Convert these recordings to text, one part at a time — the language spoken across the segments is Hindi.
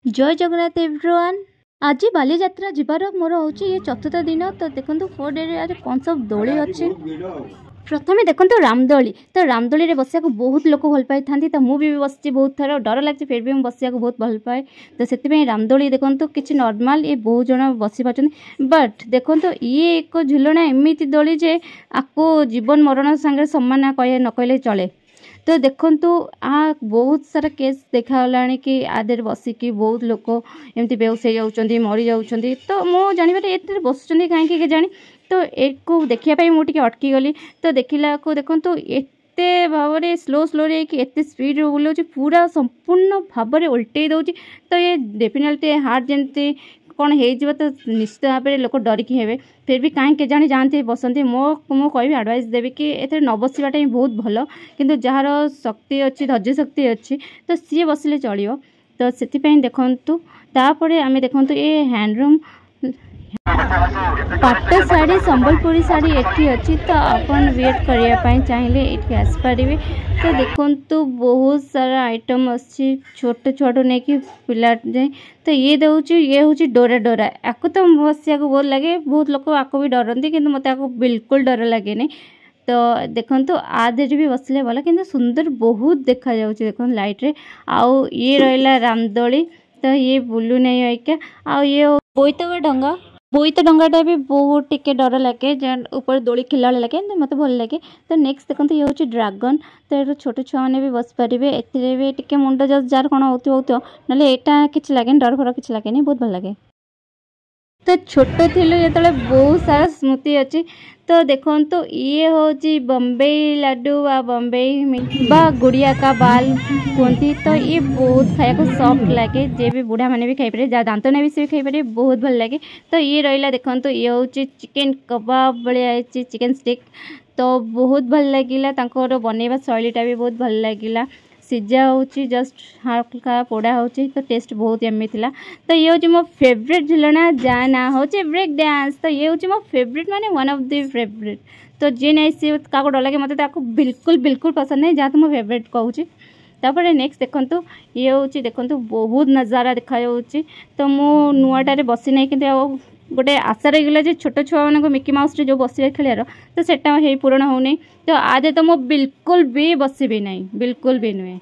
जय जगन्नाथ एवरीवन। आज बाली यात्रा जीवार मोर होची ये चतुर्थ दिन। तो देखो 4 डे आज कौन सब दोली अच्छी। प्रथम देखो रामदोली। तो रामदोली रे बसिया बहुत लोक भल पाई था। तो मुझे बसी बहुत थर डर लगे फिर भी मुझे बसिया बहुत भल पाए। तो से रामदोली देखो किसी नॉर्मल ये बहुत जन बसी पार्टी। बट देखो ये एक झुलना एमती दोली जे आपको जीवन मरण सांगे सम्मान कह न कहले चले। तो देखंतु आ बहुत सारा केस देखा कि आदे बसिकी बहुत लोक एमती बेहोश हो जाउछंती मरी जाउछंती। तो मो जानिबारे एते बसुछंती काहे के जानी। तो एको देखिया मुझे अटकी गली। तो देखला को देखंतु एते भाव में स्लो स्लो एते स्पीड बुलाऊँ पूरा संपूर्ण भाव में उल्टे दौर। तो ये डेफिनेटली हार्ट जमती कौन हो तो निश्चित भाव में लोक डरिकी हेबे। फिर भी कहीं के जानी जाती बसंती मो कह आडभाइस देवी कि ए न बसवाटा ही बहुत भल। किंतु जार शक्ति अच्छी धैर्य शक्ति अच्छी तो सी बसिले चलो। तो से देखु तापर आम देखु ये हैंडलूम पाट शाढ़ी संबलपुरी शाढ़ी एटी अच्छी। तो अपन वेट करने चाहिए ये आसपारे। तो देखो बहुत सारा आइटम अच्छी छोट छोट नहीं कि पिला जाए। तो ये दूसरी ये हूँ डोरा डोरा आपको तो बसिया बहुत लगे। बहुत लोग आपको भी डरती कि मत बिल्कुल डर लगे नहीं। तो देखो आधे भी बसले भल कि सुंदर बहुत देखा जाऊँ। देखो लाइट रे आउ ये रहा रामदोली। तो ये बुलू नहीं है आ ये बोईतवा डंगा। बोईत डंगाटा भी बहुत टिके डर लगे ऊपर दोली खिला लगे तो मत भल लगे। तो नेक्स्ट देखो ये हूँ ड्रागन। तो ये छोट छुआ मैंने भी बस पारे। ए टे मुंड जस्ट जार कौन हो ना यहाँ किसी लगे डर फर किसी लगे बहुत भल लगे। तो छोट थी जो बहुत सारा स्मृति अच्छी। तो देखो ये हूँ बम्बे लड्डू व बम्बे बा गुड़िया का बाल कहती। तो ये बहुत खाया को सॉफ्ट लगे जे भी बुढ़ा मैंने भी खाईपारे जहाँ दांत ने भी सी खाईपारे बहुत भल लगे। तो ये रहा देखो ये हूँ चिकेन कबाब भाया चिकेन स्टिक। तो बहुत भल लगिला बनैबा शैलीटा भी बहुत भल लगिला। सीजा हूँ जस्ट हल्का पोड़ा हो तो टेस्ट बहुत यम्मी थिला। तो ये हूँ मो फेवरेट झुलना जहाँ ना हूँ ब्रेक डांस। तो ये हूँ मो फेवरेट माने वन ऑफ द फेवरेट। तो जी नहीं सी क्या डर लगे मत बिल्कुल बिल्कुल पसंद नहीं जहाँ तो मो फेवरेट कहूँ। तापर नेक्स्ट देखो ये हूँ देखो बहुत नजारा देखा। तो मु नुआटे बसी नहीं कि गोटे आशा रहीगला छोट छुआ मान मिकी माउस जो बस खेलार तो सेटा हे पूरण होनी। तो आदे तो मो बिल्कुल भी बसबी नहीं बिल्कुल भी नुहे।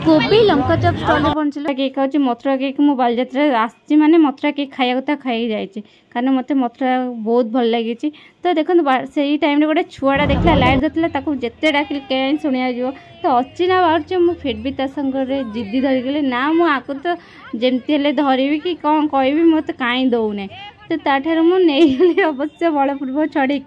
कोबी लंका चप स्टॉल पहुँचला केक हूँ मथुरा केक। मो बालीजात्रा आसी माने मथुरा केक खाया कथा खाई जाए कारण मत मथुरा बहुत भल लगी। तो देखो से टाइम गोटे छुआटा देखला लाइट देता जिते डाकिल कहीं शुणा जा। तो अच्छी ना बाहर मुझे फिर भी सागर जिद्दी धरिक ना मुझे तो जमती धरबी कि कौन कह मत कहीं दौने। तो ताठार मुझे अवश्य बलपूर्वक छड़ी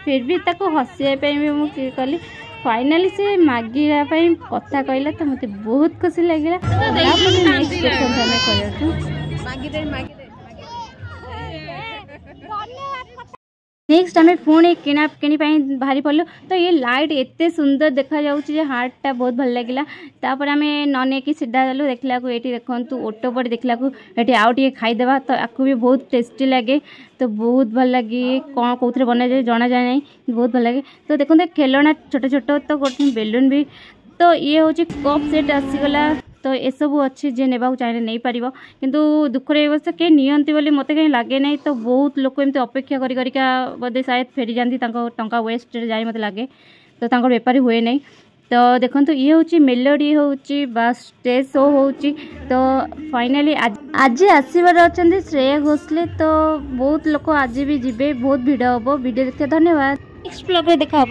फिर भी हसैया भी मुझे कली। फाइनाली से मागिरापी कथा कहला तो मत बहुत खुशी लगे। नेक्स्ट आम पुणी किना किणी बाहरी पड़ल। तो ये लाइट एते सुंदर देखा जाऊँ हार्टा बहुत भल लगे। तापर आम न कि सीधा गलु देखला ये देखो ऑटो पर देखला ये आउ टे खाईदेवा। तो आपको भी बहुत टेस्टी लगे। तो बहुत भल लगे कौन कौन बना जाए जना जाए नहीं बहुत भल लगे। तो देखो खेलना छोट छोट तो गोटे बेलून भी। तो ये हूँ कप सेट आसीगला। तो ये सब अच्छी जे नेबा चाहिए नहीं पार किंतु दुखर अवस्था कहीं नियंती बोली मत कहीं लगे नहीं। तो बहुत लोग एमती अपेक्षा करिका बोधे शायद फेरी जाती टंका वेस्ट जाए मत लगे। तो बेपारी हुए नहीं। तो देखो ये हूँ मेलोडी हूँ बास स्टेज शो हूँ। तो फाइनाली आज आसबार अच्छा श्रेया घोषाल। तो बहुत लोग आज भी जीवे बहुत भिड़ हम वीडियो देखिए। धन्यवाद। नेक्स्ट ब्लॉग देखा।